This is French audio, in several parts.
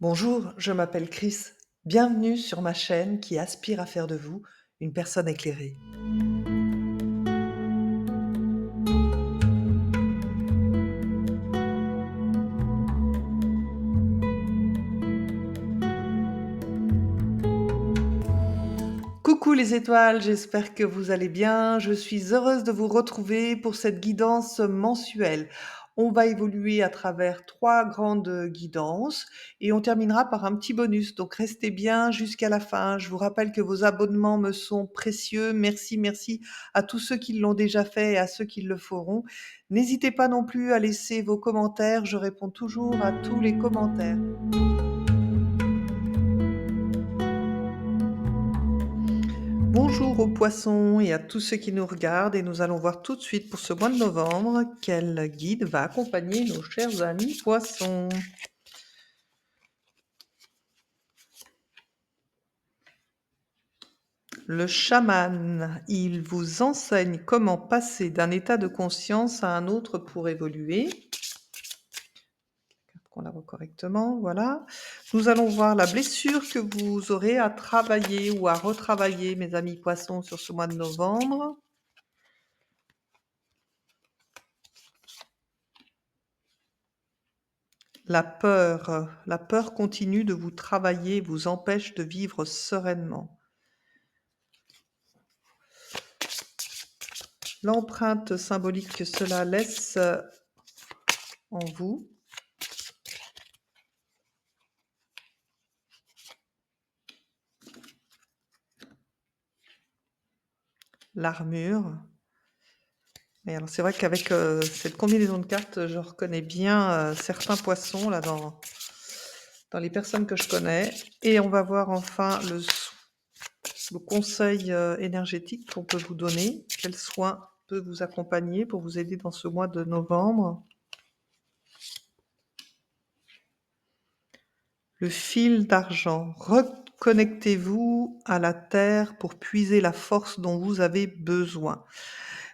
Bonjour, je m'appelle Chris. Bienvenue sur ma chaîne qui aspire à faire de vous une personne éclairée. Coucou les étoiles, j'espère que vous allez bien. Je suis heureuse de vous retrouver pour cette guidance mensuelle. On va évoluer à travers 3 grandes guidances et on terminera par un petit bonus. Donc restez bien jusqu'à la fin. Je vous rappelle que vos abonnements me sont précieux. Merci, merci à tous ceux qui l'ont déjà fait et à ceux qui le feront. N'hésitez pas non plus à laisser vos commentaires. Je réponds toujours à tous les commentaires. Bonjour aux poissons et à tous ceux qui nous regardent et nous allons voir tout de suite pour ce mois de novembre quel guide va accompagner nos chers amis poissons. Le chaman, il vous enseigne comment passer d'un état de conscience à un autre pour évoluer. Qu'on la voit correctement, voilà. Nous allons voir la blessure que vous aurez à travailler ou à retravailler, mes amis poissons, sur ce mois de novembre. La peur continue de vous travailler, vous empêche de vivre sereinement. L'empreinte symbolique que cela laisse en vous. L'armure. Et alors c'est vrai qu'avec cette combinaison de cartes, je reconnais bien certains poissons là dans les personnes que je connais. Et on va voir enfin le conseil énergétique qu'on peut vous donner. Quel soin peut vous accompagner pour vous aider dans ce mois de novembre. Le fil d'argent. Reconnectez-vous à la terre pour puiser la force dont vous avez besoin.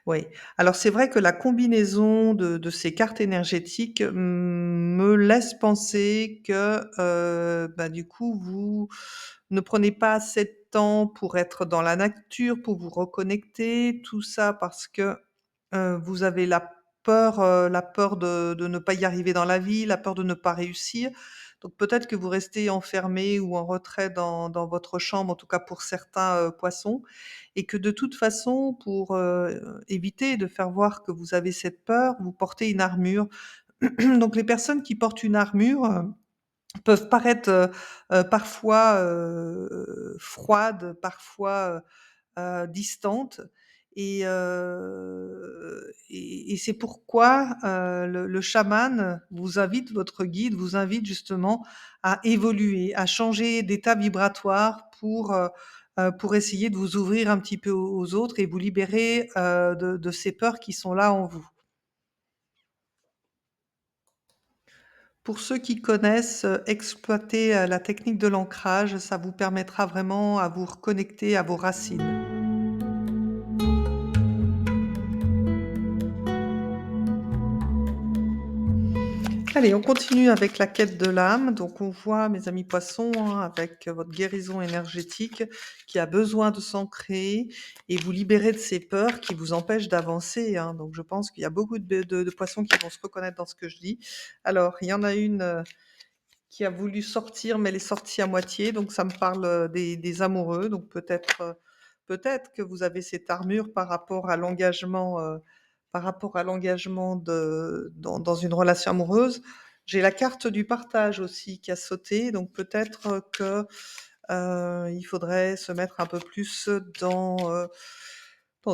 Oui. Alors c'est vrai que la combinaison de ces cartes énergétiques me laisse penser que, du coup, vous ne prenez pas assez de temps pour être dans la nature, pour vous reconnecter. Tout ça parce que, vous avez la peur de ne pas y arriver dans la vie, la peur de ne pas réussir. Donc peut-être que vous restez enfermé ou en retrait dans votre chambre, en tout cas pour certains, poissons, et que de toute façon pour, éviter de faire voir que vous avez cette peur, vous portez une armure. Donc les personnes qui portent une armure, peuvent paraître, parfois, froides, parfois, distantes et c'est pourquoi, le chaman vous invite, votre guide vous invite justement à évoluer, à changer d'état vibratoire pour essayer de vous ouvrir un petit peu aux autres et vous libérer, de ces peurs qui sont là en vous. Pour ceux qui connaissent, exploiter, la technique de l'ancrage, ça vous permettra vraiment à vous reconnecter à vos racines. Allez, on continue avec la quête de l'âme. Donc on voit, mes amis poissons, hein, avec votre guérison énergétique qui a besoin de s'ancrer et vous libérer de ces peurs qui vous empêchent d'avancer, hein. Donc je pense qu'il y a beaucoup de poissons qui vont se reconnaître dans ce que je dis. Alors, il y en a une, qui a voulu sortir, mais elle est sortie à moitié, donc ça me parle, des amoureux. Donc peut-être que vous avez cette armure par rapport à l'engagement dans une relation amoureuse. J'ai la carte du partage aussi qui a sauté, donc peut-être que, il faudrait se mettre un peu plus dans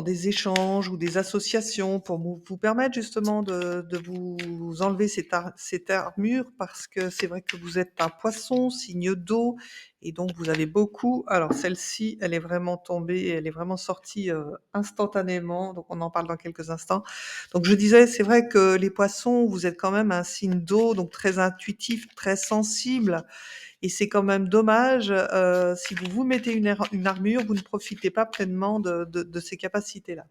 des échanges ou des associations pour vous permettre justement de vous enlever cette armure parce que c'est vrai que vous êtes un poisson, signe d'eau et donc vous avez beaucoup alors celle-ci, elle est vraiment tombée, elle est vraiment sortie, instantanément, donc on en parle dans quelques instants. Donc je disais, c'est vrai que les poissons, vous êtes quand même un signe d'eau, donc très intuitif, très sensible et c'est quand même dommage, si vous vous mettez une armure, vous ne profitez pas pleinement de ces capacités-là.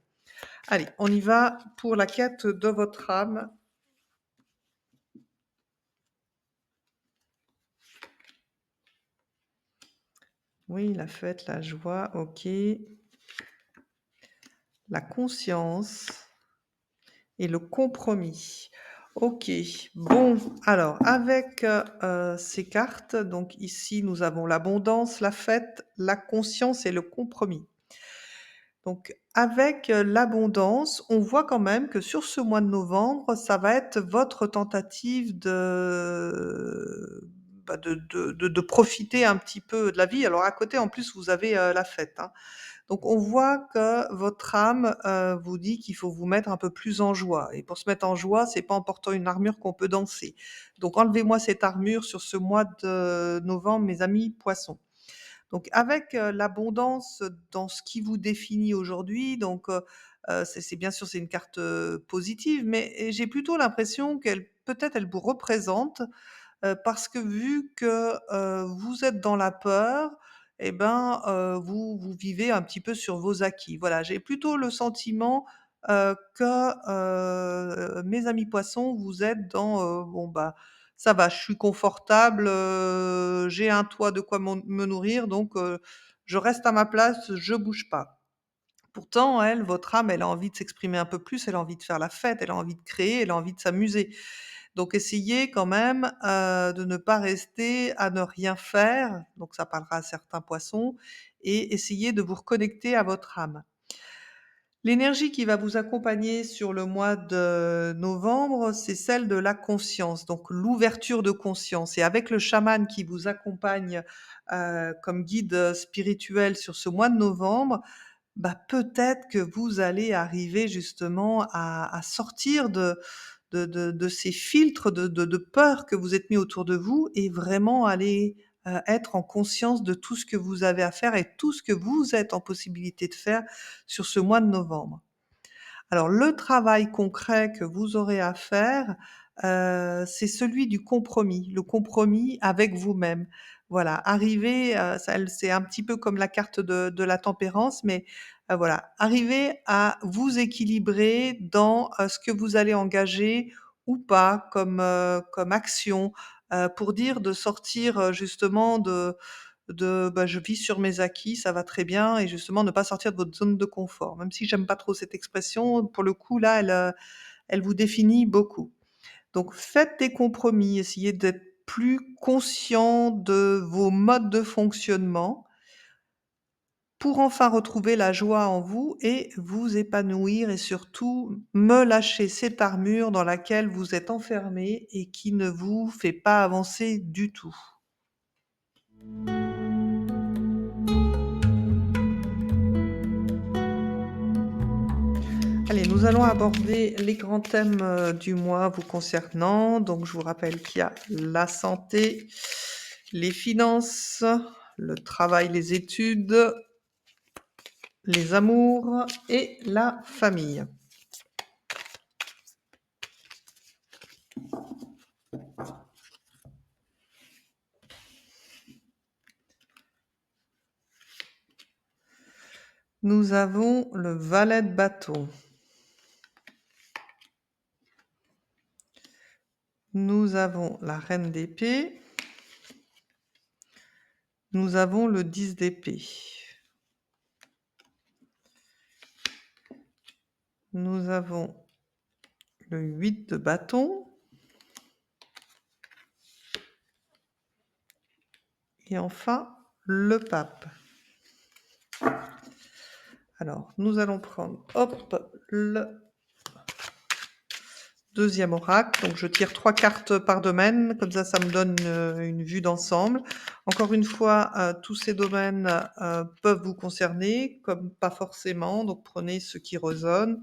Allez, on y va pour la quête de votre âme. Oui, la fête, la joie, OK. La conscience et le compromis. OK. Bon, alors avec, ces cartes, donc ici nous avons l'abondance, la fête, la conscience et le compromis. Donc avec, l'abondance, on voit quand même que sur ce mois de novembre, ça va être votre tentative de profiter un petit peu de la vie. Alors à côté, en plus, vous avez, la fête, hein. Donc on voit que votre âme, vous dit qu'il faut vous mettre un peu plus en joie et pour se mettre en joie, c'est pas en portant une armure qu'on peut danser. Donc enlevez-moi cette armure sur ce mois de novembre, mes amis poissons. Donc avec, l'abondance dans ce qui vous définit aujourd'hui, donc c'est bien sûr, c'est une carte, positive, mais j'ai plutôt l'impression qu'elle peut-être elle vous représente, parce que vu que, vous êtes dans la peur et ben, vous vivez un petit peu sur vos acquis. Voilà, j'ai plutôt le sentiment, que, mes amis poissons, vous êtes dans, bon, bah, ça va, je suis confortable, j'ai un toit, de quoi me nourrir, donc je reste à ma place, je bouge pas. Pourtant, elle, votre âme, elle a envie de s'exprimer un peu plus, elle a envie de faire la fête, elle a envie de créer, elle a envie de s'amuser. Donc essayez quand même, de ne pas rester à ne rien faire, donc ça parlera à certains poissons et essayez de vous reconnecter à votre âme. L'énergie qui va vous accompagner sur le mois de novembre, c'est celle de la conscience, donc l'ouverture de conscience et avec le chaman qui vous accompagne, comme guide, spirituel sur ce mois de novembre, bah, peut-être que vous allez arriver justement à sortir de ces filtres de peur que vous êtes mis autour de vous et vraiment aller, être en conscience de tout ce que vous avez à faire et tout ce que vous êtes en possibilité de faire sur ce mois de novembre. Alors le travail concret que vous aurez à faire, c'est celui du compromis, le compromis avec vous-même. Voilà, arriver, c'est un petit peu comme la carte de la tempérance, mais, voilà, arriver à vous équilibrer dans, ce que vous allez engager ou pas comme action, pour dire de sortir, justement bah, je vis sur mes acquis, ça va très bien et justement ne pas sortir de votre zone de confort. Même si j'aime pas trop cette expression, pour le coup là, elle vous définit beaucoup. Donc faites des compromis, essayez d'être plus conscient de vos modes de fonctionnement pour enfin retrouver la joie en vous et vous épanouir et surtout me lâcher cette armure dans laquelle vous êtes enfermé et qui ne vous fait pas avancer du tout. Allez, nous allons aborder les grands thèmes, du mois vous concernant. Donc je vous rappelle qu'il y a la santé, les finances, le travail, les études, les amours et la famille. Nous avons le valet de bâton. Nous avons la reine d'épée. Nous avons le 10 d'épée. Nous avons le 8 de bâton. Et enfin, le pape. Alors, nous allons prendre, hop, le deuxième oracle. Donc je tire 3 cartes par domaine, comme ça me donne, une vue d'ensemble. Encore une fois, tous ces domaines, peuvent vous concerner, comme pas forcément, donc prenez ce qui résonne.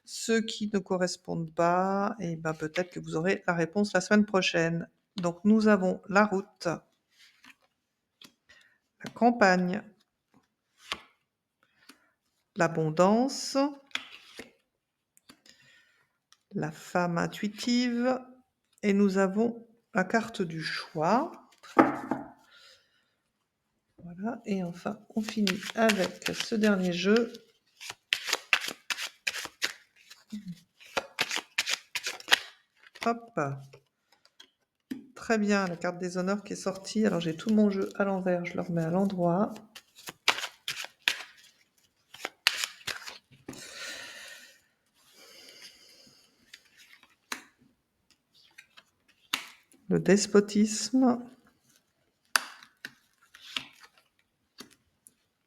Ceux qui ne correspondent pas et ben, peut-être que vous aurez la réponse la semaine prochaine. Donc nous avons la route, la campagne, l'abondance, la femme intuitive et nous avons la carte du choix. Voilà, et enfin, on finit avec ce dernier jeu. Hop, très bien, la carte des honneurs qui est sortie. Alors j'ai tout mon jeu à l'envers, je le remets à l'endroit. Le despotisme,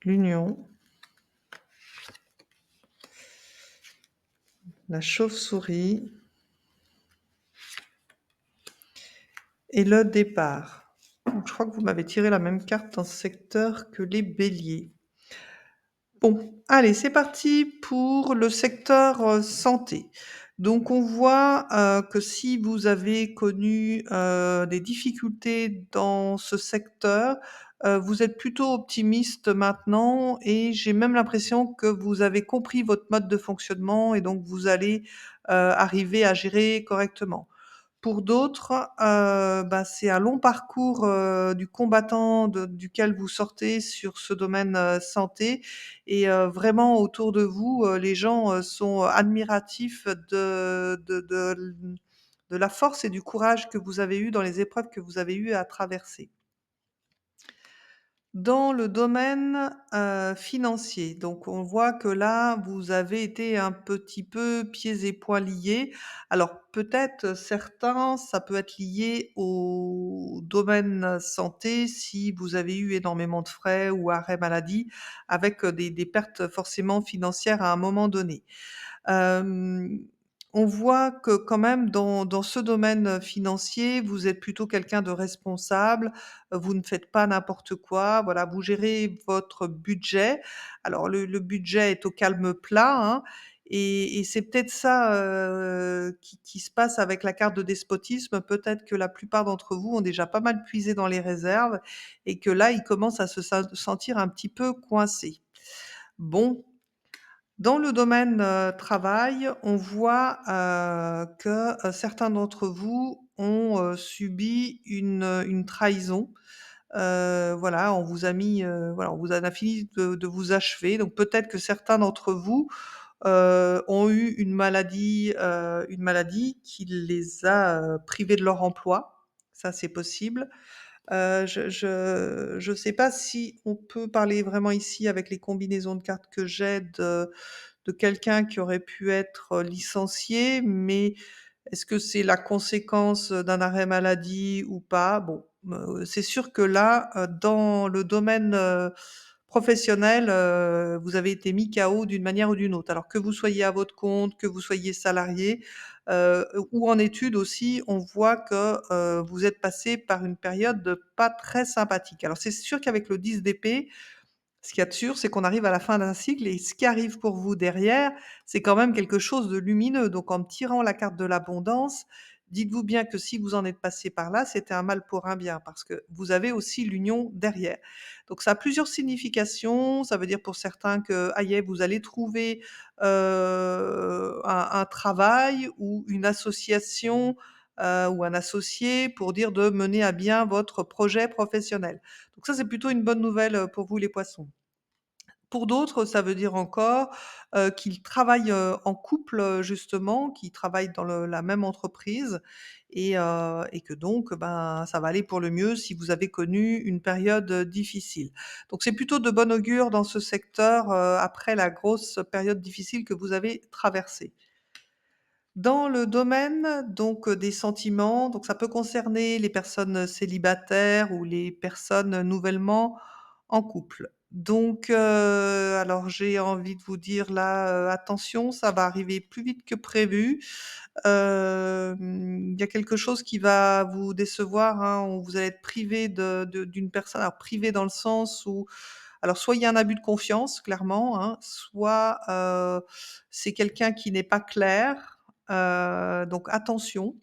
l'union, la chauve-souris et le départ. Donc je crois que vous m'avez tiré la même carte dans ce secteur que les béliers. Bon, allez, c'est parti pour le secteur, santé. Donc on voit, que si vous avez connu, des difficultés dans ce secteur, vous êtes plutôt optimiste maintenant et j'ai même l'impression que vous avez compris votre mode de fonctionnement et donc vous allez, arriver à gérer correctement. Pour d'autres, bah, c'est un long parcours, du combattant duquel vous sortez sur ce domaine, santé et vraiment autour de vous, les gens, sont admiratifs de la force et du courage que vous avez eu dans les épreuves que vous avez eu à traverser. Dans le domaine, financier, donc on voit que là, vous avez été un petit peu pieds et poings liés. Alors peut-être certains, ça peut être lié au domaine santé si vous avez eu énormément de frais ou arrêt maladie avec, des pertes forcément financières à un moment donné. Hem, on voit que quand même dans ce domaine, financier, vous êtes plutôt quelqu'un de responsable, vous ne faites pas n'importe quoi, voilà, vous gérez votre budget. Alors le budget est au calme plat, hein, et c'est peut-être ça, qui se passe avec la carte de despotisme. Peut-être que la plupart d'entre vous ont déjà pas mal puisé dans les réserves et que là, ils commencent à se sentir un petit peu coincés. Bon, dans le domaine, travail, on voit, que, certains d'entre vous ont, subi une trahison. Voilà, on vous a mis, voilà, on vous en a fini de vous achever. Donc peut-être que certains d'entre vous, ont eu une maladie qui les a, privés de leur emploi. Ça, c'est possible. Je sais pas si on peut parler vraiment ici avec les combinaisons de cartes que j'ai de quelqu'un qui aurait pu être, licencié, mais est-ce que c'est la conséquence, d'un arrêt maladie ou pas? Bon, c'est sûr que là, dans le domaine, professionnel, vous avez été mis KO d'une manière ou d'une autre. Alors que vous soyez à votre compte, que vous soyez salarié, ou en études aussi, on voit que, vous êtes passé par une période pas très sympathique. Alors c'est sûr qu'avec le 10 d'épée, ce qu'il y a de sûr, c'est qu'on arrive à la fin d'un cycle et ce qui arrive pour vous derrière, c'est quand même quelque chose de lumineux. Donc en me tirant la carte de l'abondance, dites-vous bien que si vous en êtes passé par là, c'était un mal pour un bien parce que vous avez aussi l'union derrière. Donc ça a plusieurs significations. Ça veut dire pour certains que, ça y est, vous allez trouver, un travail ou une association, ou un associé pour dire de mener à bien votre projet professionnel. Donc ça, c'est plutôt une bonne nouvelle, pour vous les poissons. Pour d'autres, ça veut dire encore, qu'ils travaillent, en couple, justement, qu'ils travaillent dans la même entreprise et que donc, ben, ça va aller pour le mieux si vous avez connu une période, difficile. Donc c'est plutôt de bon augure dans ce secteur, après la grosse période difficile que vous avez traversée. Dans le domaine donc, des sentiments, donc ça peut concerner les personnes, célibataires ou les personnes nouvellement en couple. Donc, alors j'ai envie de vous dire là, attention, ça va arriver plus vite que prévu. Il y a quelque chose qui va vous décevoir, hein, où vous allez être privé d'une personne, alors privé dans le sens où alors soit il y a un abus de confiance clairement, hein, soit, c'est quelqu'un qui n'est pas clair, donc attention.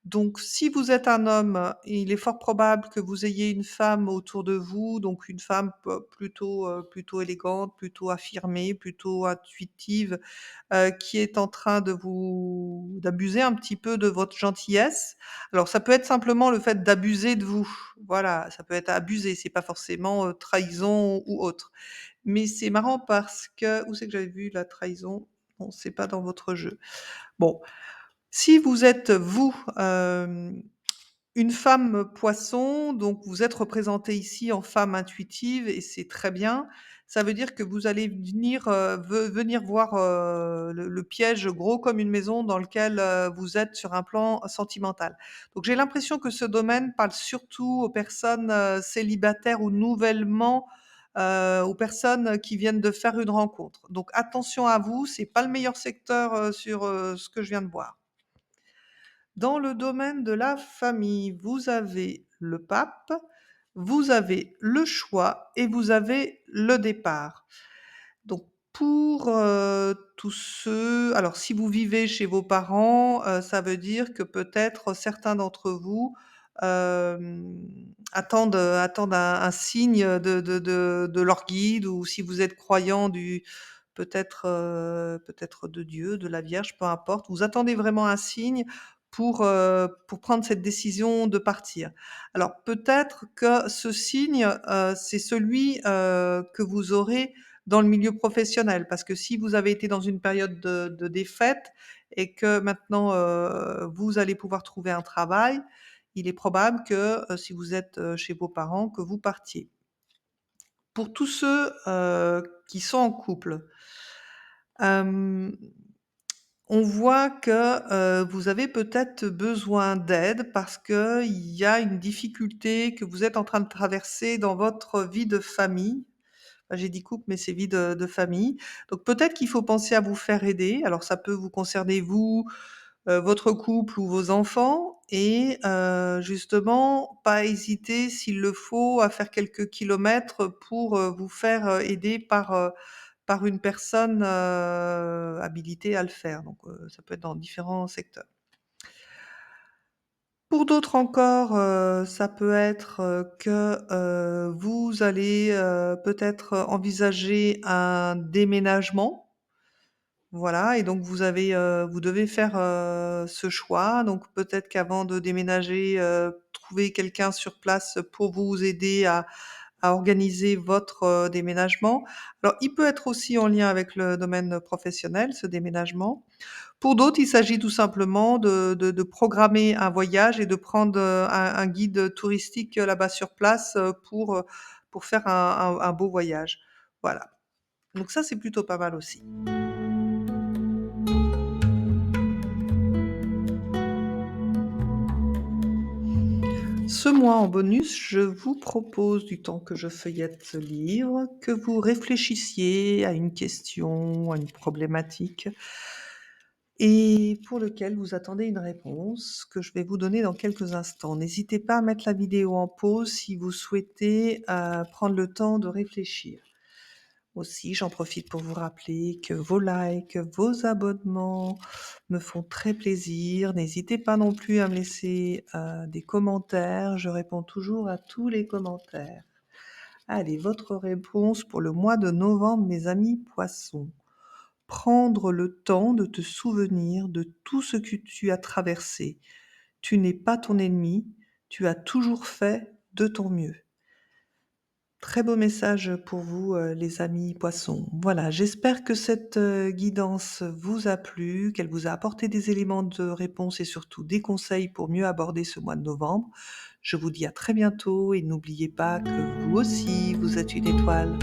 Donc si vous êtes un homme, il est fort probable que vous ayez une femme autour de vous, donc une femme plutôt élégante, plutôt affirmée, plutôt intuitive, qui est en train d'abuser un petit peu de votre gentillesse. Alors ça peut être simplement le fait d'abuser de vous. Voilà, ça peut être abuser, c'est pas forcément, trahison ou autre. Mais c'est marrant parce que où c'est que j'avais vu la trahison? Bon, c'est pas dans votre jeu. Bon, si vous êtes vous, Une femme poisson, donc vous êtes représentée ici en femme intuitive et c'est très bien. Ça veut dire que vous allez venir voir, le piège gros comme une maison dans lequel, vous êtes sur un plan sentimental. Donc j'ai l'impression que ce domaine parle surtout aux personnes, célibataires ou nouvellement, aux personnes qui viennent de faire une rencontre. Donc attention à vous, c'est pas le meilleur secteur, sur, ce que je viens de voir. Dans le domaine de la famille, vous avez le pape, vous avez le choix et vous avez le départ. Donc pour, tous ceux alors si vous vivez chez vos parents, ça veut dire que peut-être certains d'entre vous, attendent un signe, de leur guide ou si vous êtes croyant peut-être de Dieu, de la Vierge, peu importe. Vous attendez vraiment un signe pour prendre cette décision de partir. Alors peut-être que ce signe, c'est celui, que vous aurez dans le milieu professionnel. Parce que si vous avez été dans une période de défaite et que maintenant, vous allez pouvoir trouver un travail, il est probable que, si vous êtes, chez vos parents, que vous partiez. Pour tous ceux, qui sont en couple, hem, on voit que, vous avez peut-être besoin d'aide parce qu'il y a une difficulté que vous êtes en train de traverser dans votre vie de famille. J'ai dit couple, mais c'est vie de famille. Donc peut-être qu'il faut penser à vous faire aider. Alors ça peut vous concerner vous, votre couple ou vos enfants et justement, pas hésiter s'il le faut à faire quelques kilomètres pour, vous faire, aider par une personne, habilitée à le faire. Donc ça peut être dans différents secteurs. Pour d'autres encore, ça peut être, que, vous allez, peut-être, envisager un déménagement. Voilà et donc vous devez faire, ce choix. Donc peut-être qu'avant de déménager, trouver quelqu'un sur place pour vous aider à organiser votre, déménagement. Alors il peut être aussi en lien avec le domaine professionnel, ce déménagement. Pour d'autres, il s'agit tout simplement de programmer un voyage et de prendre, un guide touristique, là-bas sur place, pour faire un beau voyage. Voilà. Donc ça, c'est plutôt pas mal aussi. Ce mois, en bonus, je vous propose, du temps que je feuillette ce livre, que vous réfléchissiez à une question, à une problématique et pour lequel vous attendez une réponse que je vais vous donner dans quelques instants. N'hésitez pas à mettre la vidéo en pause si vous souhaitez, prendre le temps de réfléchir. Aussi, j'en profite pour vous rappeler que vos likes, vos abonnements me font très plaisir. N'hésitez pas non plus à me laisser, des commentaires, je réponds toujours à tous les commentaires. Allez, votre réponse pour le mois de novembre, mes amis poissons. Prendre le temps de te souvenir de tout ce que tu as traversé. Tu n'es pas ton ennemi, tu as toujours fait de ton mieux. Très beau message pour vous, les amis poissons. Voilà, j'espère que cette, guidance vous a plu, qu'elle vous a apporté des éléments de réponse et surtout des conseils pour mieux aborder ce mois de novembre. Je vous dis à très bientôt et n'oubliez pas que vous aussi, vous êtes une étoile.